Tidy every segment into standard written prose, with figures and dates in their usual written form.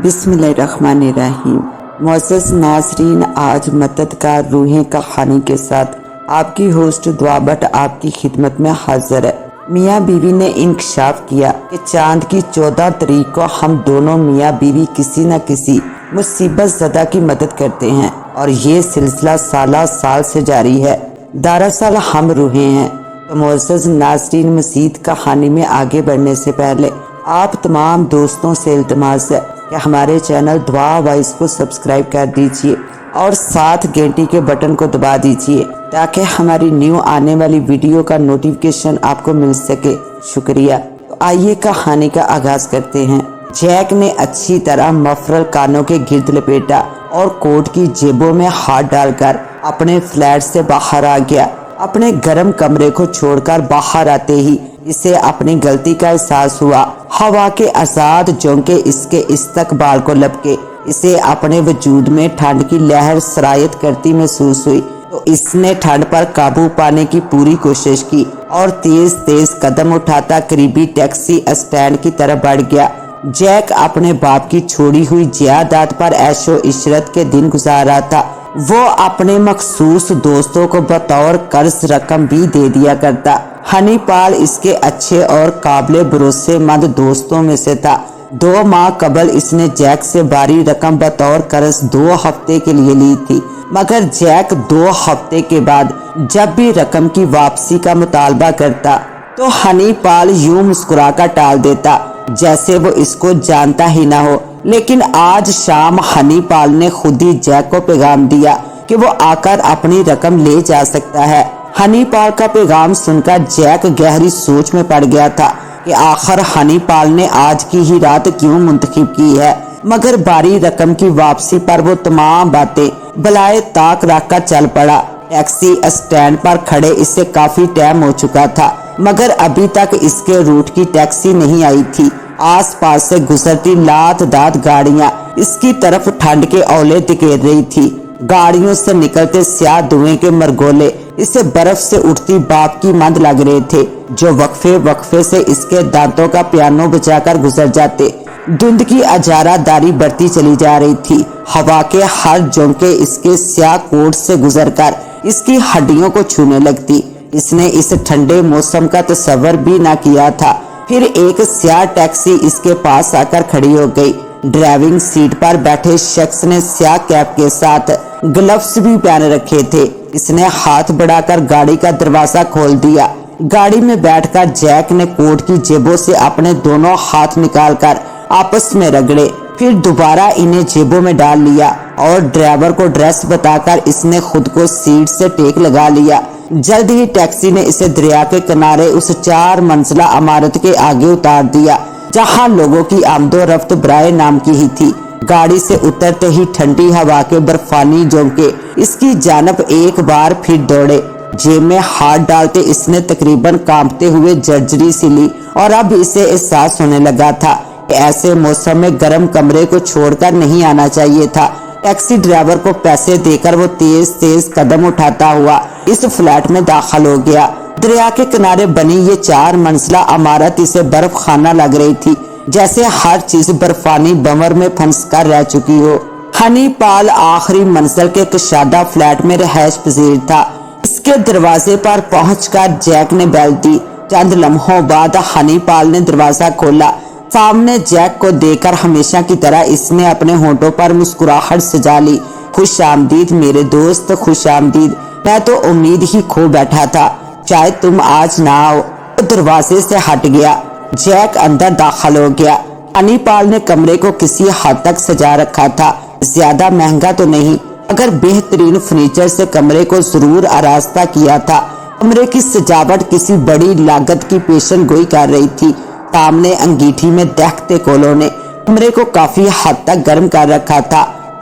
बिस्मिल्लाहिर्रहमानिर्रहीम। मुअज़्ज़ज़ नाज़रीन, आज मददगार रूहें कहानी के साथ आपकी होस्ट दुआ भट्ट आपकी खिदमत में हाजिर है। मियाँ बीवी ने इंकशाफ किया कि चांद की 14 तारीख को हम दोनों मियाँ बीवी किसी न किसी मुसीबत ज़दा की मदद करते हैं और ये सिलसिला साल से जारी है। दरअसल हम रूहें हैं। तो मुअज़्ज़ज़ नाज़रीन, मज़ीद कहानी में आगे बढ़ने से पहले आप तमाम दोस्तों से इल्तिमास है कि हमारे चैनल दुआ वॉइस को सब्सक्राइब कर दीजिए और साथ घंटी के बटन को दबा दीजिए ताकि हमारी न्यू आने वाली वीडियो का नोटिफिकेशन आपको मिल सके। शुक्रिया। तो आइए कहानी का आगाज करते हैं। जैक ने अच्छी तरह मफरल कानों के गिर्द लपेटा और कोट की जेबों में हाथ डालकर अपने फ्लैट से बाहर आ गया। अपने गर्म कमरे को छोड़कर बाहर आते ही इसे अपनी गलती का एहसास हुआ। हवा के आजाद झोंके इसके इस्तकबाल को लपके इसे अपने वजूद में ठंड की लहर सरायत करती महसूस हुई। तो इसने ठंड पर काबू पाने की पूरी कोशिश की और तेज तेज कदम उठाता करीबी टैक्सी स्टैंड की तरफ बढ़ गया। जैक अपने बाप की छोड़ी हुई जायदाद पर ऐशो इशरत के दिन गुजार रहा था। वो अपने मखसूस दोस्तों को बतौर कर्ज रकम भी दे दिया करता। हनी पाल इसके अच्छे और काबिल भरोसेमंद दोस्तों में से था। 2 माह कबल इसने जैक से भारी रकम बतौर कर्ज 2 हफ्ते के लिए ली थी, मगर जैक 2 हफ्ते के बाद जब भी रकम की वापसी का मुतालबा करता तो हनी पाल यूं मुस्कुराकर टाल देता जैसे वो इसको जानता ही ना हो। लेकिन आज शाम हनी पाल ने खुद ही जैक को पैगाम दिया कि वो आकर अपनी रकम ले जा सकता है। हनी पाल का पैगाम सुनकर जैक गहरी सोच में पड़ गया था कि आखिर हनी पाल ने आज की ही रात क्यों मुंतखब की है। मगर भारी रकम की वापसी पर वो तमाम बातें बलाए ताक रख कर चल पड़ा। टैक्सी स्टैंड पर खड़े इससे काफी टाइम हो चुका था, मगर अभी तक इसके रूट की टैक्सी नहीं आई थी। आस पास से गुजरती लात दात गाड़ियां इसकी तरफ ठंड के औले दिखेर रही थी। गाड़ियों से निकलते स्याह धुएं के मरगोले इसे बर्फ से उठती बाप की मंद लग रहे थे, जो वक्फे वक्फे से इसके दांतों का पियानो बजाकर गुजर जाते। धुंध की अजारादारी बढ़ती चली जा रही थी। हवा के हर झोंके इसके स्याह कोट से गुजरकर इसकी हड्डियों को छूने लगती। इसने इस ठंडे मौसम का तस्वर भी ना किया था। फिर एक स्याह टैक्सी इसके पास आकर खड़ी हो गई। ड्राइविंग सीट पर बैठे शख्स ने स्याह कैप के साथ ग्लव्स भी पहन रखे थे। इसने हाथ बढ़ाकर गाड़ी का दरवाजा खोल दिया। गाड़ी में बैठकर जैक ने कोट की जेबों से अपने दोनों हाथ निकालकर आपस में रगड़े, फिर दोबारा इन्हें जेबों में डाल लिया और ड्राइवर को ड्रेस बताकर इसने खुद को सीट से टेक लगा लिया। जल्द ही टैक्सी ने इसे दरिया के किनारे उस 4 मंजिला इमारत के आगे उतार दिया जहां लोगों की आमदोरफ्त बराए नाम की ही थी। गाड़ी से उतरते ही ठंडी हवा के बर्फानी झोंके इसकी जानब एक बार फिर दौड़े। जेब में हाथ डालते इसने तकरीबन कांपते हुए जर्जरी सी ली और अब इसे एहसास होने लगा था कि ऐसे मौसम में गर्म कमरे को छोड़कर नहीं आना चाहिए था। टैक्सी ड्राइवर को पैसे देकर वो तेज तेज कदम उठाता हुआ इस फ्लैट में दाखिल हो गया। दरिया के किनारे बनी ये 4 मंजिला इमारत इसे बर्फ खाना लग रही थी, जैसे हर चीज बर्फानी बंवर में फंस कर रह चुकी हो। हनी पाल आखिरी मंजिल के कशादा फ्लैट में रहायश पजीर था। इसके दरवाजे पर पहुंचकर जैक ने बेल दी। चंद लम्हों बाद हनी पाल ने दरवाजा खोला। सामने जैक को देखकर हमेशा की तरह इसने अपने होंठों पर मुस्कुराहट सजा ली। खुश आमदीद मेरे दोस्त, खुश आमदीद। मैं तो उम्मीद ही खो बैठा था, शायद तुम आज ना आओ। तो दरवाजे से हट गया। जैक अंदर दाखिल हो गया। हनी पाल ने कमरे को किसी हद तक सजा रखा था। ज्यादा महंगा तो नहीं, मगर बेहतरीन फर्नीचर से कमरे को जरूर आरास्ता किया था। कमरे की सजावट किसी बड़ी लागत की पेशन गोई कर रही थी। सामने अंगीठी में दहकते कोलों ने कमरे को काफी हद तक गर्म कर रखा था।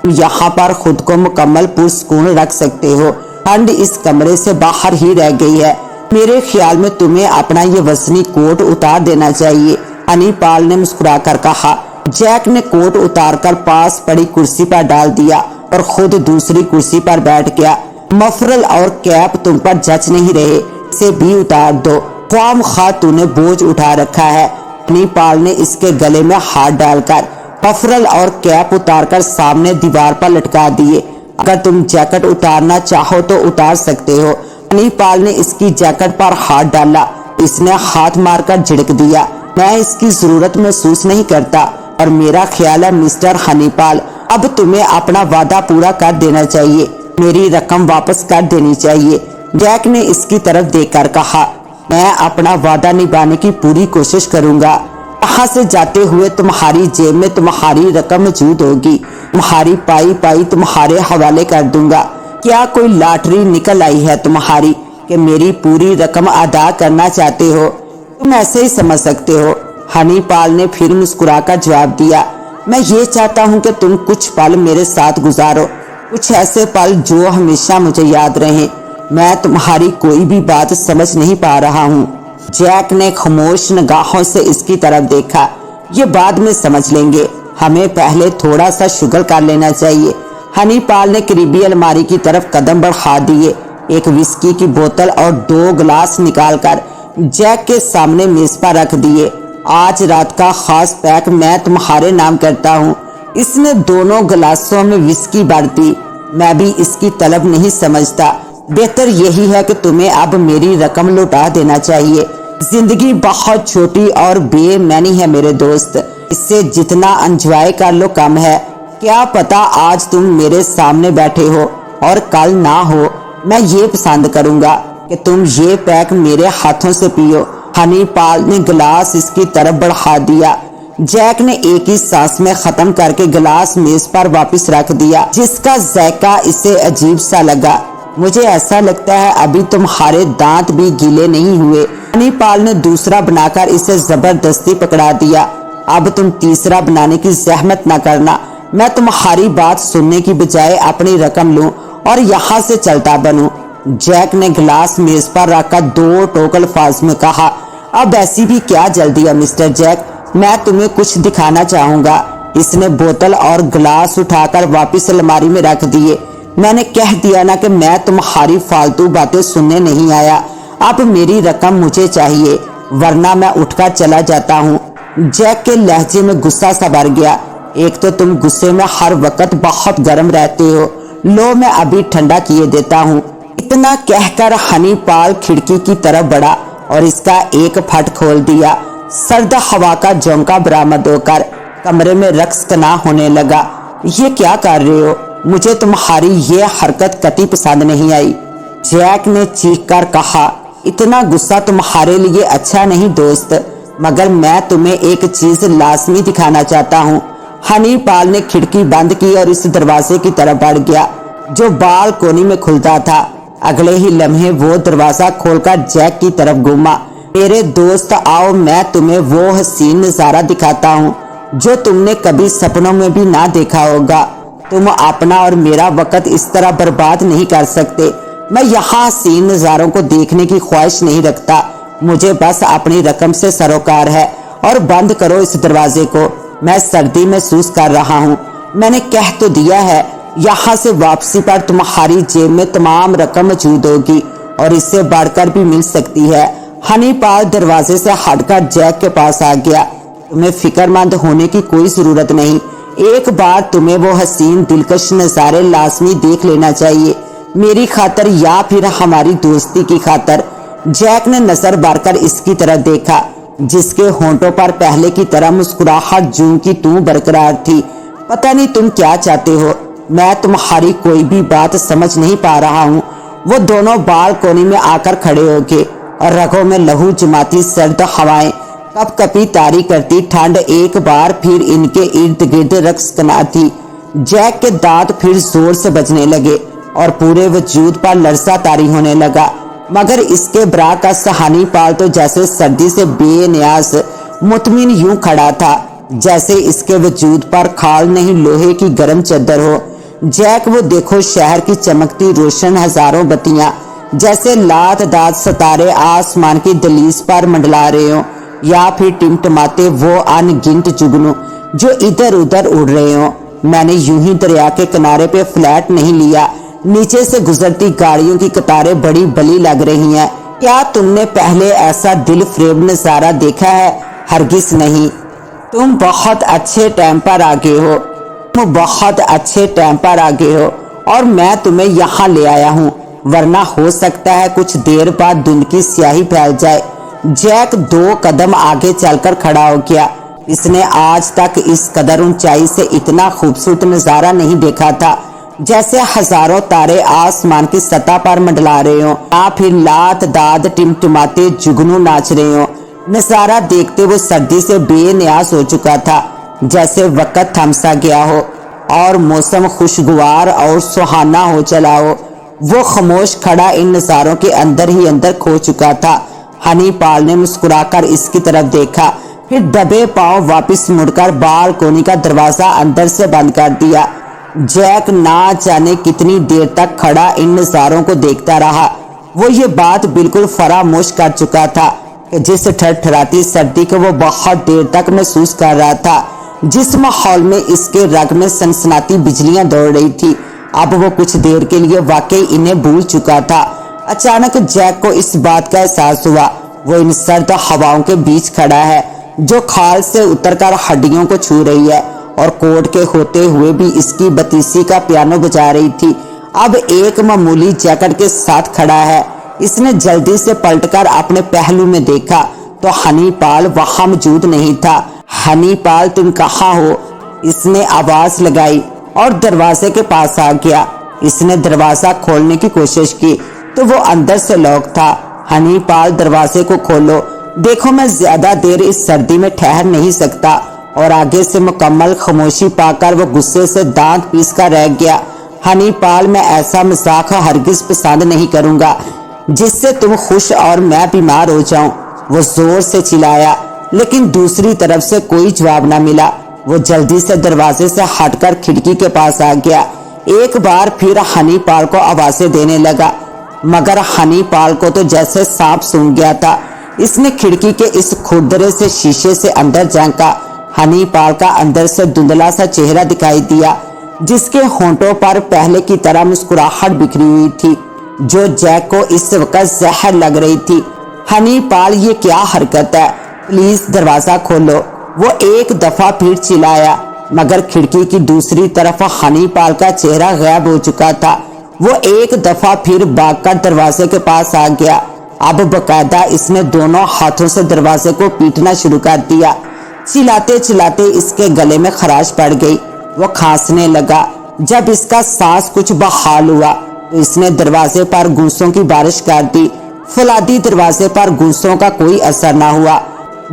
यहाँ पर खुद को मुकम्मल पुरसकून रख सकते हो। ठंड इस कमरे से बाहर ही रह गई है। मेरे ख्याल में तुम्हें अपना ये वजनी कोट उतार देना चाहिए, हनी पाल ने मुस्कुराकर कहा। जैक ने कोट उतारकर पास पड़ी कुर्सी पर डाल दिया और खुद दूसरी कुर्सी पर बैठ गया। मफरल और कैप तुम पर जच नहीं रहे, इसे भी उतार दो। ख्वाम खा तूने बोझ उठा रखा है। हनी पाल ने इसके गले में हाथ डालकर पफरल और कैप उतारकर सामने दीवार पर लटका दिए। अगर तुम जैकेट उतारना चाहो तो उतार सकते हो। हनीपाल ने इसकी जैकेट पर हाथ डाला। इसने हाथ मारकर झिड़क दिया। मैं इसकी जरूरत महसूस नहीं करता और मेरा ख्याल है मिस्टर हनीपाल, अब तुम्हें अपना वादा पूरा कर देना चाहिए। मेरी रकम वापस कर देनी चाहिए। जैक ने इसकी तरफ देखकर कहा, मैं अपना वादा निभाने की पूरी कोशिश करूंगा। यहाँ से जाते हुए तुम्हारी जेब में तुम्हारी रकम मौजूद होगी। तुम्हारी पाई पाई तुम्हारे हवाले कर दूंगा। क्या कोई लॉटरी निकल आई है तुम्हारी कि मेरी पूरी रकम अदा करना चाहते हो? तुम ऐसे ही समझ सकते हो। हनीपाल ने फिर मुस्कुराकर जवाब दिया, मैं ये चाहता हूँ कि तुम कुछ पल मेरे साथ गुजारो, कुछ ऐसे पल जो हमेशा मुझे याद रहें। मैं तुम्हारी कोई भी बात समझ नहीं पा रहा हूँ। जैक ने खामोश निगाहों से इसकी तरफ देखा। ये बाद में समझ लेंगे, हमें पहले थोड़ा सा शुगर कर लेना चाहिए। हनीपाल ने करीबी अलमारी की तरफ कदम बढ़ा दिए। एक विस्की की बोतल और 2 गिलास निकालकर जैक के सामने मेज पर रख दिए। आज रात का खास पैक मैं तुम्हारे नाम करता हूँ। इसने दोनों गिलासों में विस्की भर दी। मैं भी इसकी तलब नहीं समझता। बेहतर यही है कि तुम्हें अब मेरी रकम लौटा देना चाहिए। जिंदगी बहुत छोटी और बेमैनी है मेरे दोस्त, इससे जितना एंजॉय कर लो कम है। क्या पता आज तुम मेरे सामने बैठे हो और कल ना हो। मैं ये पसंद करूंगा कि तुम ये पैक मेरे हाथों से पियो। हनीपाल ने गिलास इसकी तरफ बढ़ा दिया। जैक ने एक ही सांस में खत्म करके गिलास मेज पर वापस रख दिया, जिसका जायका इसे अजीब सा लगा। मुझे ऐसा लगता है अभी तुम्हारे दांत भी गीले नहीं हुए। हनीपाल ने दूसरा बनाकर इसे जबरदस्ती पकड़ा दिया। अब तुम तीसरा बनाने की जहमत न करना। मैं तुम्हारी बात सुनने की बजाय अपनी रकम लूं और यहाँ से चलता बनूं। जैक ने गिलास मेज पर रखकर 2 टोक अल्फाज में कहा, अब ऐसी भी क्या जल्दी है मिस्टर जैक, मैं तुम्हें कुछ दिखाना चाहूंगा। इसने बोतल और गिलास उठाकर वापस अलमारी में रख दिए। मैंने कह दिया ना कि मैं तुम्हारी फालतू बातें सुनने नहीं आया। अब मेरी रकम मुझे चाहिए वरना मैं उठकर चला जाता हूँ। जैक के लहजे में गुस्सा सा भर गया। एक तो तुम गुस्से में हर वक्त बहुत गर्म रहते हो, लो मैं अभी ठंडा किए देता हूँ। इतना कहकर हनीपाल खिड़की की तरफ बढ़ा और इसका एक फट खोल दिया। सर्द हवा का झोंका बरामद होकर कमरे में रक्स तना होने लगा। ये क्या कर रहे हो? मुझे तुम्हारी ये हरकत कतई पसंद नहीं आई। जैक ने चीख कर कहा, इतना गुस्सा तुम्हारे लिए अच्छा नहीं दोस्त, मगर मैं तुम्हें एक चीज लाजमी दिखाना चाहता हूँ। हनीपाल ने खिड़की बंद की और इस दरवाजे की तरफ बढ़ गया जो बालकोनी में खुलता था। अगले ही लम्हे वो दरवाजा खोलकर जैक की तरफ घूमा। मेरे दोस्त आओ, मैं तुम्हें वो हसीन नजारा दिखाता हूँ जो तुमने कभी सपनों में भी ना देखा होगा। तुम अपना और मेरा वक्त इस तरह बर्बाद नहीं कर सकते। मैं यहाँ हसीन नजारों को देखने की ख्वाहिश नहीं रखता। मुझे बस अपनी रकम से सरोकार है। और बंद करो इस दरवाजे को, मैं सर्दी महसूस कर रहा हूँ। मैंने कह तो दिया है, यहाँ से वापसी पर तुम्हारी जेब में तमाम रकम मौजूद होगी और इससे बढ़कर भी मिल सकती है। हनीपाल दरवाजे से हटकर जैक के पास आ गया। तुम्हें फिक्रमंद होने की कोई जरूरत नहीं। एक बार तुम्हें वो हसीन दिलकश नजारे लाजमी देख लेना चाहिए, मेरी खातर या फिर हमारी दोस्ती की खातर। जैक ने नजर भरकर इसकी तरफ देखा, जिसके होंठों पर पहले की तरह मुस्कुराहट जूं की तू बरकरार थी। पता नहीं तुम क्या चाहते हो, मैं तुम्हारी कोई भी बात समझ नहीं पा रहा हूँ। वो दोनों बालकोनी में आकर खड़े हो गए और रगों में लहू जमाती सर्द हवाएं कप कपी तारी करती ठंड एक बार फिर इनके इर्द गिर्द रक्स कना थी। जैक के दांत फिर जोर से बजने लगे और पूरे वजूद पर लरसा तारी होने लगा, मगर इसके ब्रा का हनीपाल तो जैसे सर्दी से बेनियाज मुतमिन यूं खड़ा था जैसे इसके वजूद पर खाल नहीं लोहे की गर्म चद्दर हो। जैक वो देखो शहर की चमकती रोशन हजारों बत्तियां जैसे लात दात सितारे आसमान की दलीज पर मंडला रहे हो, या फिर टिमटमाते वो अनगिनत जुगनू जो इधर उधर उड़ रहे हो। मैंने यूं ही दरिया के किनारे पे फ्लैट नहीं लिया, नीचे से गुजरती गाड़ियों की कतारें बड़ी बली लग रही हैं। क्या तुमने पहले ऐसा दिल फरेब नजारा देखा है? हरगिज नहीं। तुम बहुत अच्छे टाइम पर आ गए हो, तुम बहुत अच्छे टाइम पर आ गए हो और मैं तुम्हें यहाँ ले आया हूँ, वरना हो सकता है कुछ देर बाद धुंध की स्याही फैल जाए। जैक 2 कदम आगे चलकर खड़ा हो गया। इसने आज तक इस कदर ऊंचाई से इतना खूबसूरत नजारा नहीं देखा था, जैसे हजारों तारे आसमान की सतह पर मंडला रहे हो या फिर लात दाद टिमटिमाते जुगनू नाच रहे हो। नजारा देखते वो सर्दी से बेनियाज हो चुका था, जैसे वक्त थमसा गया हो और मौसम खुशगवार और सुहाना हो चला हो। वो खामोश खड़ा इन नजारों के अंदर ही अंदर खो चुका था। हनी पाल ने मुस्कुराकर इसकी तरफ देखा, फिर दबे पांव वापस मुड़कर बालकोनी का दरवाजा अंदर से बंद कर दिया। जैक ना जाने कितनी देर तक खड़ा इन नजारों को देखता रहा। वो ये बात बिल्कुल फरामोश कर चुका था कि जिस ठरठराती सर्दी को वो बहुत देर तक महसूस कर रहा था, जिस माहौल में इसके रग में सनसनाती बिजलियां दौड़ रही थी, अब वो कुछ देर के लिए वाकई इन्हें भूल चुका था। अचानक जैक को इस बात का एहसास हुआ, वो इन सर्द हवाओं के बीच खड़ा है जो खाल से उतरकर हड्डियों को छू रही है और कोट के होते हुए भी इसकी बतीसी का पियानो बजा रही थी। अब एक मामूली जैकेट के साथ खड़ा है। इसने जल्दी से पलटकर अपने पहलू में देखा तो हनी पाल वहां मौजूद नहीं था। हनी पाल, तुम कहाँ हो? इसने आवाज लगाई और दरवाजे के पास आ गया। इसने दरवाजा खोलने की कोशिश की तो वो अंदर से लॉक था। हनी पाल, दरवाजे को खोलो, देखो मैं ज्यादा देर इस सर्दी में ठहर नहीं सकता। और आगे से मुकम्मल खामोशी पाकर वो गुस्से से दांत पीस कर रह गया। हनी पाल, मैं ऐसा मजाक हरगिज पसंद नहीं करूंगा जिससे तुम खुश और मैं बीमार हो जाऊं। वो जोर से चिल्लाया, लेकिन दूसरी तरफ से कोई जवाब न मिला। वो जल्दी से दरवाजे से हटकर खिड़की के पास आ गया। एक बार फिर हनी पाल को आवाजें देने लगा, मगर हनी पाल को तो जैसे सांप सूंघ गया था। इसने खिड़की के इस खुरदरे से शीशे से अंदर झांका। हनी पाल का अंदर से धुंधला सा चेहरा दिखाई दिया, जिसके होंठों पर पहले की तरह मुस्कुराहट बिखरी हुई थी, जो जैक को इस वक्त जहर लग रही थी। हनी पाल, ये क्या हरकत है? प्लीज दरवाजा खोलो, वो एक दफा फिर चिल्लाया, मगर खिड़की की दूसरी तरफ हनी पाल का चेहरा गायब हो चुका था। वो एक दफा फिर भागकर दरवाजे के पास आ गया। अब बकायदा इसने दोनों हाथों से दरवाजे को पीटना शुरू कर दिया। चिल्लाते चिल्लाते इसके गले में खराश पड़ गई। वो खांसने लगा। जब इसका सांस कुछ बहाल हुआ तो इसने दरवाजे पर गूंसों की बारिश कर दी। फौलादी दरवाजे पर गूंसों का कोई असर न हुआ।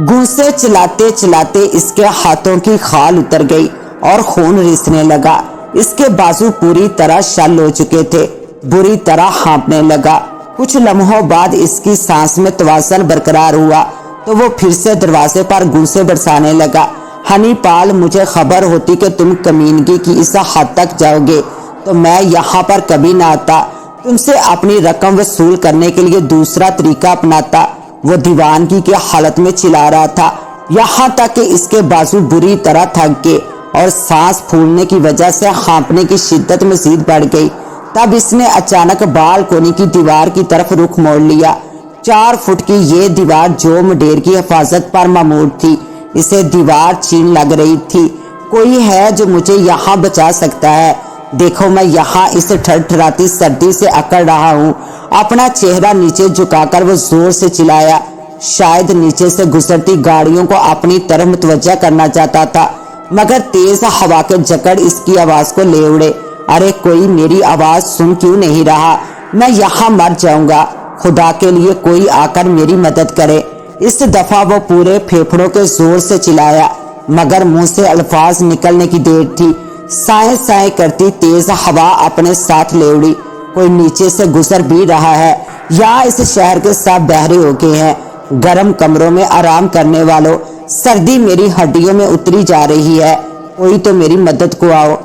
गूंसे चलाते चलाते इसके हाथों की खाल उतर गई और खून रिसने लगा। इसके बाजू पूरी तरह शल हो चुके थे, बुरी तरह हाँपने लगा। कुछ लम्हों बाद इसकी सांस में तवाज़ुन बरकरार हुआ तो वो फिर से दरवाजे पर गूंसे बरसाने लगा। हनी पाल, मुझे खबर होती कि तुम कमीनगी की इस हद तक जाओगे तो मैं यहाँ पर कभी ना आता। तुमसे अपनी रकम वसूल करने के लिए दूसरा तरीका अपनाता। वो दीवानगी की हालत में चिल्ला रहा था, यहाँ तक कि इसके बाजू बुरी तरह थक गए और सांस फूलने की वजह से हाँपने की शिद्दत मजीद बढ़ गई। तब इसने अचानक बालकोनी की दीवार की तरफ रुख मोड़ लिया। 4 फुट की ये दीवार जो मुडेर की हिफाजत पर मामूर थी, इसे दीवार छीन लग रही थी। कोई है जो मुझे यहाँ बचा सकता है? देखो, मैं यहाँ इस ठरठराती सर्दी से अकड़ रहा हूँ। अपना चेहरा नीचे झुकाकर वो जोर से चिल्लाया, शायद नीचे से गुजरती गाड़ियों को अपनी तरफ मुतवज्जा करना चाहता था, मगर तेज हवा के जकड़ इसकी आवाज को ले उड़े। अरे कोई मेरी आवाज सुन क्यों नहीं रहा? मैं यहाँ मर जाऊंगा। खुदा के लिए कोई आकर मेरी मदद करे। इस दफा वो पूरे फेफड़ों के जोर से चिल्लाया, मगर मुंह से अल्फाज निकलने की देर थी। साए साए करती तेज हवा अपने साथ ले उड़ी। कोई नीचे से गुजर भी रहा है या इस शहर के सब बहरे हो गए हैं। गर्म कमरों में आराम करने वालों, सर्दी मेरी हड्डियों में उतरी जा रही है, कोई तो मेरी मदद को आओ।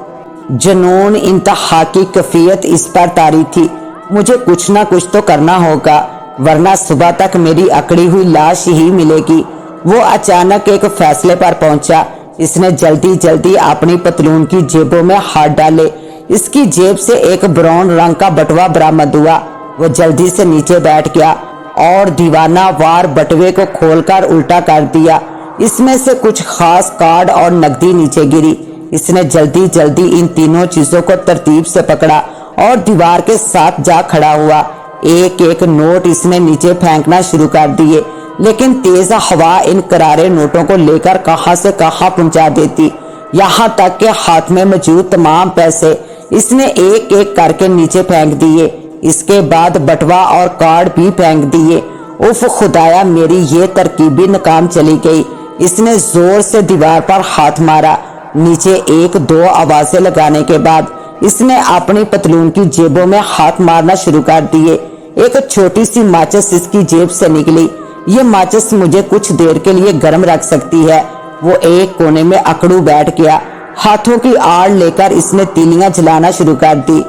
जुनून इंतहा की कैफियत इस पर तारी थी। मुझे कुछ ना कुछ तो करना होगा, वरना सुबह तक मेरी अकड़ी हुई लाश ही मिलेगी। वो अचानक एक फैसले पर पहुंचा। इसने जल्दी जल्दी अपनी पतलून की जेबों में हाथ डाले। इसकी जेब से एक ब्राउन रंग का बटुआ बरामद हुआ। वो जल्दी से नीचे बैठ गया और दीवाना वार बटुए को खोलकर उल्टा कर दिया। اس میں سے کچھ خاص کارڈ اور نقدی نیچے گری۔ اس نے جلدی جلدی ان تینوں چیزوں کو ترتیب سے پکڑا اور دیوار کے ساتھ جا کھڑا ہوا۔ ایک ایک نوٹ اس نے نیچے پھینکنا شروع کر دیے، لیکن تیز ہوا ان کرارے نوٹوں کو لے کر کہاں سے کہاں پہنچا دیتی، یہاں تک کہ ہاتھ میں موجود تمام پیسے اس نے ایک ایک کر کے نیچے پھینک دیے۔ اس کے بعد بٹوا اور کارڈ بھی پھینک دیے۔ اف خدایا، میری یہ ترکیب بھی ناکام چلی گئی۔ اس نے زور سے دیوار پر ہاتھ مارا۔ نیچے ایک دو آوازیں لگانے کے بعد اس نے اپنی پتلون کی جیبوں میں ہاتھ مارنا شروع کر دیے۔ ایک چھوٹی سی ماچس اس کی جیب سے نکلی۔ یہ ماچس مجھے کچھ دیر کے لیے گرم رکھ سکتی ہے۔ وہ ایک کونے میں اکڑو بیٹھ گیا۔ ہاتھوں کی آڑ لے کر اس نے تیلیاں جلانا شروع کر دی،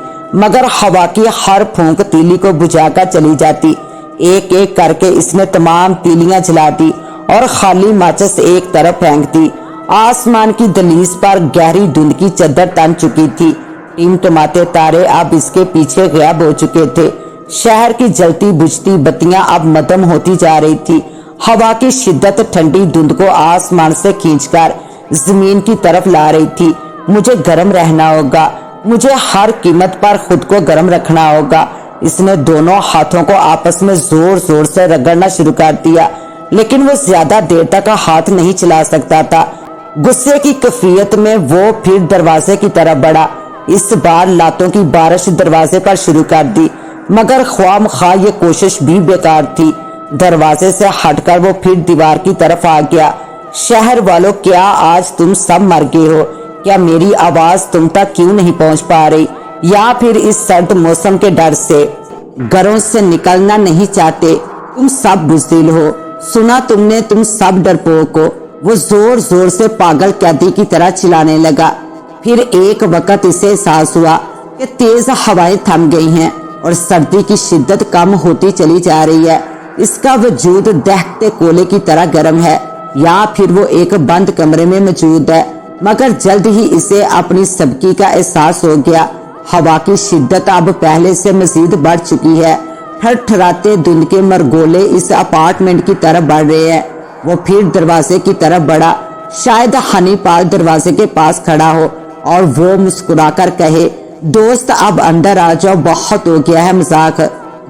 مگر ہوا کی ہر پھونک تیلی کو بجھا کر چلی جاتی۔ ایک ایک کر کے اس نے تمام تیلیاں جلا دی اور خالی ماچس ایک طرف پھینک دی۔ آسمان کی دہلیز پر گہری دھند کی چادر تن چکی تھی۔ ٹمٹماتے تارے اب اس کے پیچھے غائب ہو چکے تھے۔ شہر کی جلتی بجھتی بتیاں اب مدھم ہوتی جا رہی تھی۔ ہوا کی شدت ٹھنڈی دھند کو آسمان سے کھینچ کر زمین کی طرف لا رہی تھی۔ مجھے گرم رہنا ہوگا، مجھے ہر قیمت پر خود کو گرم رکھنا ہوگا۔ اس نے دونوں ہاتھوں کو آپس میں زور زور سے رگڑنا شروع کر دیا، لیکن وہ زیادہ دیر تک ہاتھ نہیں چلا سکتا تھا۔ غصے کی کیفیت میں وہ پھر دروازے کی طرف بڑھا۔ اس بار لاتوں کی بارش دروازے پر شروع کر دی، مگر خواہ مخواہ یہ کوشش بھی بیکار تھی۔ دروازے سے ہٹ کر وہ پھر دیوار کی طرف آ گیا۔ شہر والوں، کیا آج تم سب مر گئے ہو؟ کیا میری آواز تم تک کیوں نہیں پہنچ پا رہی؟ یا پھر اس سرد موسم کے ڈر سے گھروں سے نکلنا نہیں چاہتے؟ تم سب بزدل ہو، سنا تم نے، تم سب ڈرپوک ہو۔ وہ زور زور سے پاگل قیدی کی طرح چلانے لگا۔ پھر ایک وقت اسے احساس ہوا کہ تیز ہوائیں تھم گئی ہیں اور سردی کی شدت کم ہوتی چلی جا رہی ہے۔ اس کا وجود دہتے کولے کی طرح گرم ہے، یا پھر وہ ایک بند کمرے میں موجود ہے۔ مگر جلد ہی اسے اپنی سبکی کا احساس ہو گیا۔ ہوا کی شدت اب پہلے سے مزید بڑھ چکی ہے۔ ٹھٹھراتے دھند کے مرگولے اس اپارٹمنٹ کی طرف بڑھ رہے ہیں۔ وہ پھر دروازے کی طرف بڑھا۔ شاید ہنی پال دروازے کے پاس کھڑا ہو اور وہ مسکرا کر کہے، دوست اب اندر آ جاؤ، بہت ہو گیا ہے مذاق۔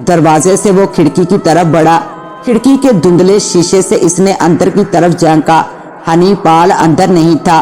دروازے سے وہ کھڑکی کی طرف بڑھا۔ کھڑکی کے دھندلے شیشے سے اس نے اندر کی طرف جھانکا۔ ہنی پال اندر نہیں تھا۔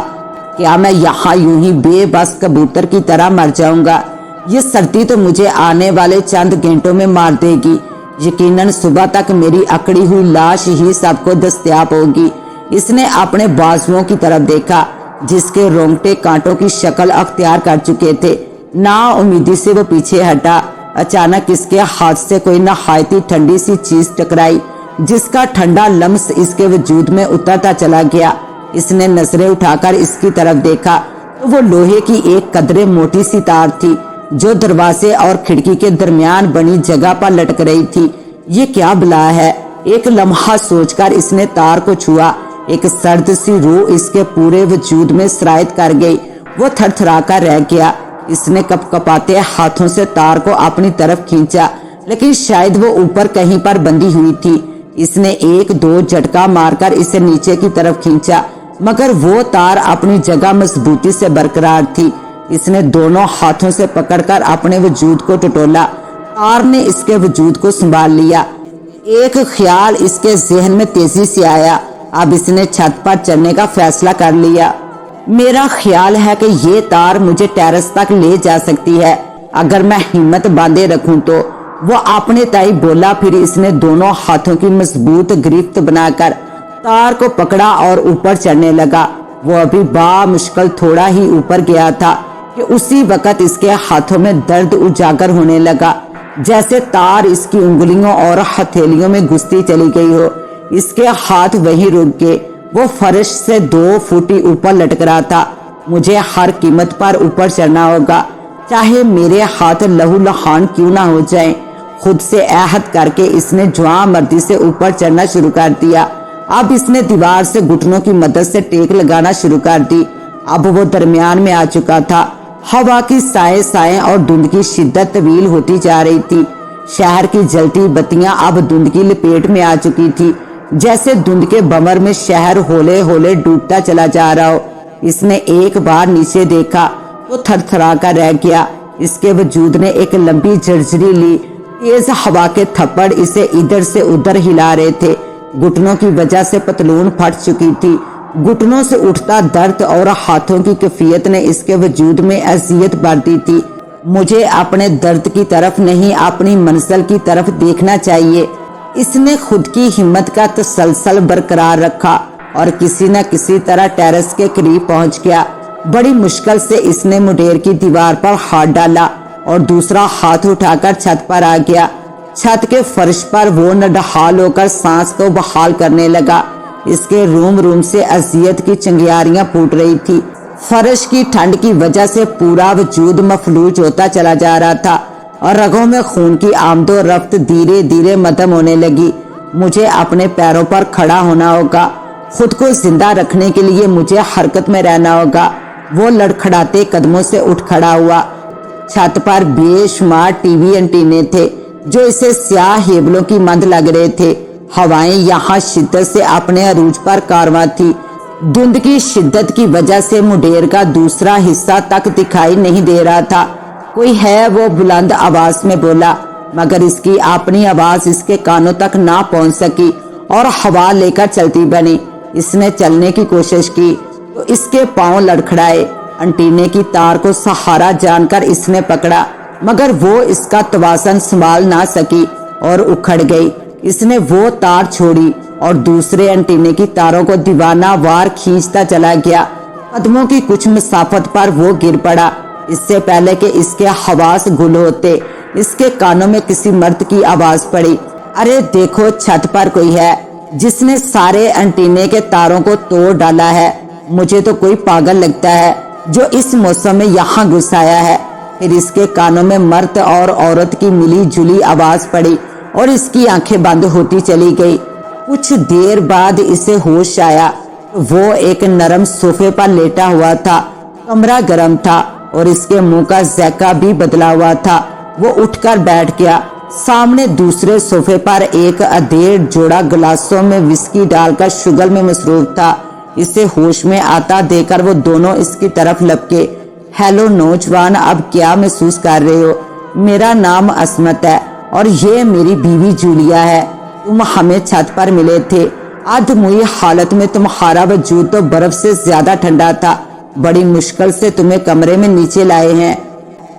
کیا میں یہاں یوں ہی بے بس کبوتر کی طرح مر جاؤں گا؟ یہ سردی تو مجھے آنے والے چند گھنٹوں میں مار دے گی۔ یقیناً صبح تک میری اکڑی ہوئی لاش ہی سب کو دستیاب ہوگی۔ اس نے اپنے بازوؤں کی طرف دیکھا، جس کے رونگٹے کانٹوں کی شکل اختیار کر چکے تھے۔ نا امیدی سے وہ پیچھے ہٹا۔ اچانک اس کے ہاتھ سے کوئی نہایتی ٹھنڈی سی چیز ٹکرائی، جس کا ٹھنڈا لمس اس کے وجود میں اترتا چلا گیا۔ اس نے نظریں اٹھا کر اس کی طرف دیکھا تو وہ لوہے کی ایک قدرے موٹی سی تار تھی، جو دروازے اور کھڑکی کے درمیان بنی جگہ پر لٹک رہی تھی۔ یہ کیا بلا ہے؟ ایک لمحہ سوچ کر اس نے تار کو چھوا۔ ایک سرد سی روح اس کے پورے وجود میں سرایت کر گئی۔ وہ تھر تھرا کر رہ گیا۔ اس نے کپ کپاتے ہاتھوں سے تار کو اپنی طرف کھینچا، لیکن شاید وہ اوپر کہیں پر بندھی ہوئی تھی۔ اس نے ایک دو جھٹکا مار کر اسے نیچے کی طرف کھینچا، مگر وہ تار اپنی جگہ مضبوطی سے برقرار تھی۔ اس نے دونوں ہاتھوں سے پکڑ کر اپنے وجود کو ٹٹولا۔ تار نے اس کے وجود کو سنبھال لیا۔ ایک خیال اس کے ذہن میں تیزی سے آیا۔ اب اس نے چھت پر چڑھنے کا فیصلہ کر لیا۔ میرا خیال ہے کہ یہ تار مجھے ٹیرس تک لے جا سکتی ہے، اگر میں ہمت باندھے رکھوں تو، وہ اپنے تائی بولا۔ پھر اس نے دونوں ہاتھوں کی مضبوط گرفت بنا کر تار کو پکڑا اور اوپر چڑھنے لگا۔ وہ ابھی بامشکل تھوڑا ہی اوپر گیا تھا کہ اسی وقت اس کے ہاتھوں میں درد اجاگر ہونے لگا، جیسے تار اس کی انگلیوں اور ہتھیلیوں میں گھستی چلی گئی ہو۔ اس کے ہاتھ وہیں رک گئے۔ وہ فرش سے 2 فٹ اوپر لٹک رہا تھا۔ مجھے ہر قیمت پر اوپر چڑھنا ہوگا، چاہے میرے ہاتھ لہو لہان کیوں نہ ہو جائیں۔ خود سے عہد کر کے اس نے جوان مردی سے اوپر چڑھنا شروع کر دیا۔ اب اس نے دیوار سے گھٹنوں کی مدد سے ٹیک لگانا شروع کر دی۔ اب وہ درمیان میں آ چکا تھا۔ ہوا کی سائیں اور دھند کی شدت طویل ہوتی جا رہی تھی۔ شہر کی جلتی بتیاں اب دھند کی لپیٹ میں آ چکی تھی۔ जैसे धुंध के बमर में शहर होले होले डूबता चला जा रहा हो। इसने एक बार नीचे देखा तो थरथरा कर रह गया। इसके वजूद ने एक लंबी झरझरी ली। तेज हवा के थप्पड़ इसे इधर से उधर हिला रहे थे। घुटनों की वजह से पतलून फट चुकी थी। घुटनों से उठता दर्द और हाथों की कैफियत ने इसके वजूद में अजियत भर दी थी। मुझे अपने दर्द की तरफ नहीं, अपनी मंजिल की तरफ देखना चाहिए। इसने खुद की हिम्मत का तसलसल बरकरार रखा और किसी न किसी तरह टेरेस के करीब पहुंच गया। बड़ी मुश्किल से इसने मुंडेर की दीवार पर हाथ डाला और दूसरा हाथ उठाकर छत पर आ गया। छत के फर्श पर वो नडहाल होकर सांस को बहाल करने लगा। इसके रूम रूम से अजियत की चिंगारियां फूट रही थी। फर्श की ठंड की वजह से पूरा वजूद मफलूज होता चला जा रहा था और रगों में खून की आमदो रफ्त धीरे धीरे मध्यम होने लगी। मुझे अपने पैरों पर खड़ा होना होगा। खुद को जिंदा रखने के लिए मुझे हरकत में रहना होगा। वो लड़खड़ाते कदमों से उठ खड़ा हुआ। छत पर बेशुमार टीवी एंटीने थे जो इसे स्याह हेबलों की मंद लग रहे थे। हवाएं यहाँ शिद्दत से अपने अरूज पर कारवां थी। धुंध की शिद्दत की वजह से मुंडेर का दूसरा हिस्सा तक दिखाई नहीं दे रहा था। कोई है, वो बुलंद आवाज में बोला, मगर इसकी अपनी आवाज इसके कानों तक ना पहुंच सकी और हवा लेकर चलती बनी। इसने चलने की कोशिश की तो इसके पांव लड़खड़ाए। एंटीने की तार को सहारा जानकर इसने पकड़ा, मगर वो इसका तवाज़ुन संभाल ना सकी और उखड़ गई। इसने वो तार छोड़ी और दूसरे एंटीने की तारों को दीवाना वार खींचता चला गया। कदमों की कुछ मसाफत पर वो गिर पड़ा। इससे पहले कि इसके हवास गुल होते, इसके कानों में किसी मर्द की आवाज पड़ी, अरे देखो, छत पर कोई है जिसने सारे एंटीने के तारों को तोड़ डाला है। मुझे तो कोई पागल लगता है जो इस मौसम में यहाँ घुस आया है। फिर इसके कानों में मर्द और औरत की मिली जुली आवाज पड़ी और इसकी आंखें बंद होती चली गई। कुछ देर बाद इसे होश आया। वो एक नरम सोफे पर लेटा हुआ था। कमरा गर्म था और इसके मुंह का ज़ैका भी बदला हुआ था। वो उठकर बैठ गया। सामने दूसरे सोफे पर एक अधेड़ जोड़ा गिलासों में विस्की डालकर शुगर में मसरूफ था। इसे होश में आता देखकर वो दोनों इसकी तरफ लपके। हेलो नौजवान, अब क्या महसूस कर रहे हो? मेरा नाम असमत है और ये मेरी बीवी जूलिया है। तुम हमें छत पर मिले थे। अधमुई हालत में तुम्हारा वजूद तो बर्फ से ज्यादा ठंडा था। बड़ी मुश्किल से तुम्हें कमरे में नीचे लाए हैं।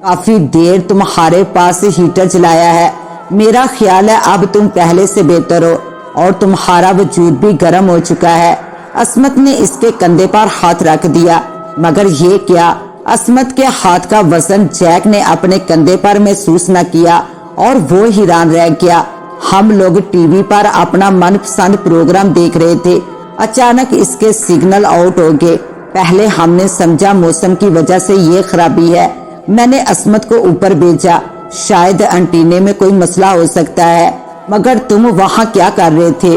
काफी देर तुम्हारे पास हीटर चलाया है। मेरा ख्याल है अब तुम पहले से बेहतर हो और तुम्हारा वजूद भी गर्म हो चुका है। असमत ने इसके कंधे पर हाथ रख दिया, मगर ये क्या, असमत के हाथ का वजन जैक ने अपने कंधे पर महसूस न किया और वो हैरान रह गया। हम लोग टीवी पर अपना मनपसंद प्रोग्राम देख रहे थे। अचानक इसके सिग्नल आउट हो गए। पहले हमने समझा मौसम की वजह से ये खराबी है। मैंने असमत को ऊपर भेजा, शायद एंटीने में कोई मसला हो सकता है। मगर तुम वहाँ क्या कर रहे थे?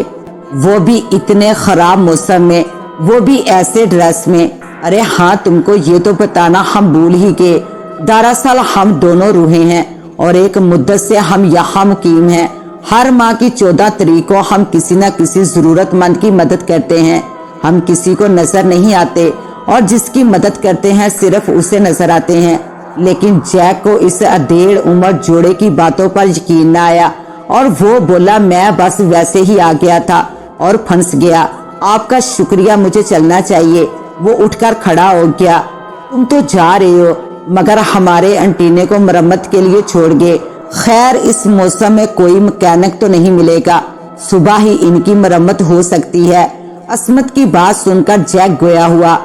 वो भी इतने खराब मौसम में, वो भी ऐसे ड्रेस में। अरे हाँ, तुमको ये तो बताना हम भूल ही गए। दरअसल हम दोनों रूहें हैं और एक मुद्दत से हम यहाँ मुकीम हैं। हर माह की 14 तारीख को हम किसी न किसी जरूरतमंद की मदद करते हैं। हम किसी को नजर नहीं आते और जिसकी मदद करते हैं सिर्फ उसे नजर आते हैं। लेकिन जैक को इस अधेड़ उम्र जोड़े की बातों पर यकीन न आया और वो बोला, मैं बस वैसे ही आ गया था और फंस गया। आपका शुक्रिया, मुझे चलना चाहिए। वो उठकर खड़ा हो गया। तुम तो जा रहे हो, मगर हमारे एंटीने को मरम्मत के लिए छोड़ गए। खैर, इस मौसम में कोई मैकेनिक तो नहीं मिलेगा। सुबह ही इनकी मरम्मत हो सकती है। असमत की बात सुनकर जैक गोया हुआ।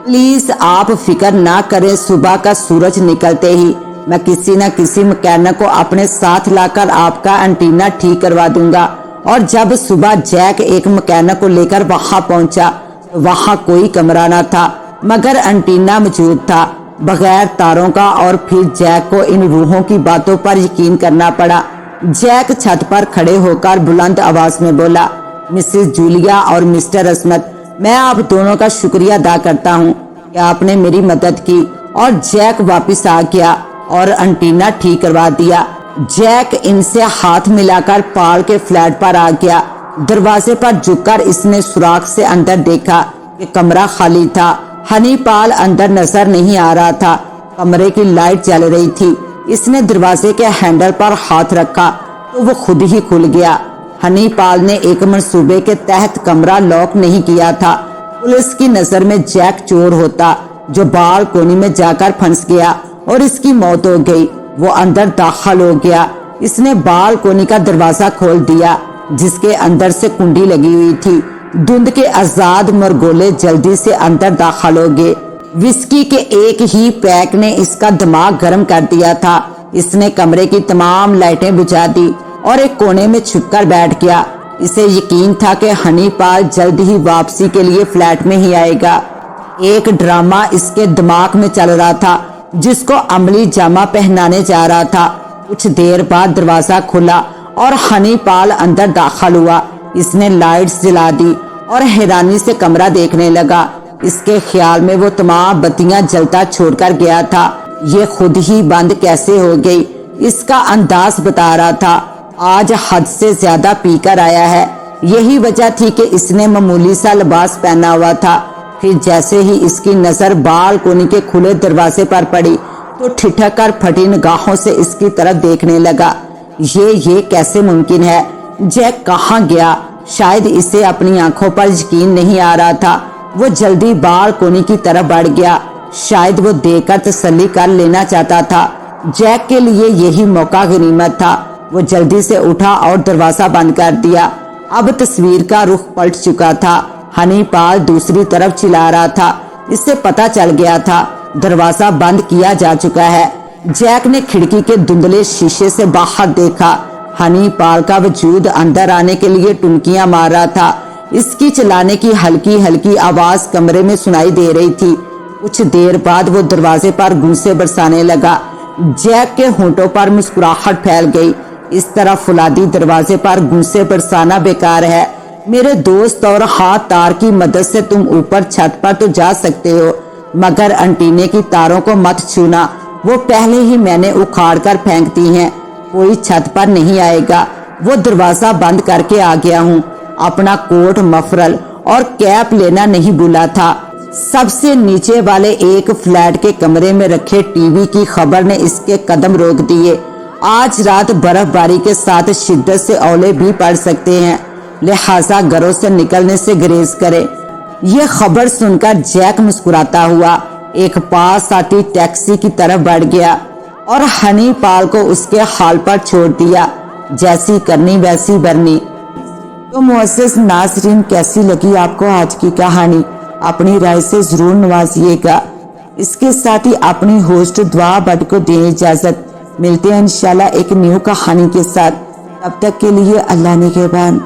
प्लीज आप फिक्र ना करें, सुबह का सूरज निकलते ही मैं किसी न किसी मैकेनिक को अपने साथ लाकर आपका एंटीना ठीक करवा दूंगा। और जब सुबह जैक एक मैकेनिक को लेकर वहां पहुंचा तो वहां कोई कमरा न था, मगर एंटीना मौजूद था बगैर तारों का। और फिर जैक को इन रूहों की बातों पर यकीन करना पड़ा। जैक छत पर खड़े होकर बुलंद आवाज में बोला, मिसेस जूलिया और मिस्टर असमत, मैं आप दोनों का शुक्रिया अदा करता हूँ कि आपने मेरी मदद की। और जैक वापस आ गया और एंटीना ठीक करवा दिया। जैक इनसे हाथ मिलाकर पाल के फ्लैट पर आ गया। दरवाजे पर झुककर इसने सुराख से अंदर देखा कि कमरा खाली था। हनी पाल अंदर नजर नहीं आ रहा था। कमरे की लाइट जल रही थी। इसने दरवाजे के हैंडल पर हाथ रखा तो वो खुद ही खुल गया। हनी पाल ने एक मंसूबे के तहत कमरा लॉक नहीं किया था। पुलिस की नजर में जैक चोर होता जो बालकोनी में जाकर फंस गया और इसकी मौत हो गई। वो अंदर दाखिल हो गया। इसने बालकोनी का दरवाजा खोल दिया जिसके अंदर से कुंडी लगी हुई थी। धुंध के आजाद मरगोले जल्दी से अंदर दाखिल हो गए। विस्की के एक ही पैक ने इसका दिमाग गर्म कर दिया था। इसने कमरे की तमाम लाइटें बुझा दी और एक कोने में छुपकर बैठ गया। इसे यकीन था कि हनी पाल जल्द ही वापसी के लिए फ्लैट में ही आएगा। एक ड्रामा इसके दिमाग में चल रहा था जिसको अमली जामा पहनाने जा रहा था। कुछ देर बाद दरवाजा खुला और हनी पाल अंदर दाखिल हुआ। इसने लाइट्स जला दी और हैरानी से कमरा देखने लगा। इसके ख्याल में वो तमाम बत्तियां जलता छोड़कर गया था। ये खुद ही बंद कैसे हो गई इसका अंदाज बता रहा था। आज हद से ज्यादा पीकर आया है। यही वजह थी कि इसने मामूली सा लिबास पहना हुआ था। फिर जैसे ही इसकी नजर बालकोनी के खुले दरवाजे पर पड़ी तो ठिठक कर फटी निगाहों से इसकी तरफ देखने लगा। ये कैसे मुमकिन है? जैक कहाँ गया? शायद इसे अपनी आंखों पर यकीन नहीं आ रहा था। वो जल्दी बालकोनी की तरफ बढ़ गया। शायद वो देखकर तसल्ली कर लेना चाहता था। जैक के लिए यही मौका गनीमत था। वो जल्दी से उठा और दरवाजा बंद कर दिया। अब तस्वीर का रुख पलट चुका था। हनी पाल दूसरी तरफ चिल्ला रहा था। इससे पता चल गया था दरवाजा बंद किया जा चुका है। जैक ने खिड़की के धुंधले शीशे से बाहर देखा। हनी पाल का वजूद अंदर आने के लिए टुनकियां मार रहा था। इसकी चिल्लाने की हल्की हल्की आवाज कमरे में सुनाई दे रही थी। कुछ देर बाद वो दरवाजे पर घूंसे बरसाने लगा। जैक के होंठों पर मुस्कुराहट फैल गई। इस तरह फुलादी दरवाजे पर घूंसे बरसाना बेकार है मेरे दोस्त, और हाथ तार की मदद से तुम ऊपर छत पर तो जा सकते हो, मगर अंटीने की तारों को मत छूना। वो पहले ही मैंने उखाड़ कर फेंक दी हैं। कोई छत पर नहीं आएगा। वो दरवाजा बंद करके आ गया हूँ। अपना कोट, मफरल और कैप लेना नहीं भूला था। सबसे नीचे वाले एक फ्लैट के कमरे में रखे टीवी की खबर ने इसके कदम रोक दिए। आज रात बर्फबारी के साथ शिद्दत से ओले भी पड़ सकते हैं, लिहाजा घरों से निकलने से गुरेज करें। यह खबर सुनकर जैक मुस्कुराता हुआ एक पास आती टैक्सी की तरफ बढ़ गया और हनी पाल को उसके हाल पर छोड़ दिया। जैसी करनी वैसी भरनी। तो मुअज़्ज़ज़ नाज़रीन, कैसी लगी आपको आज की कहानी? अपनी राय से जरूर नवाजिएगा। इसके साथ ही अपनी होस्ट दुआ भट्ट को दें इजाजत। मिलते हैं इंशाल्लाह एक न्यू कहानी के साथ। तब तक के लिए अल्लाह निगहबान।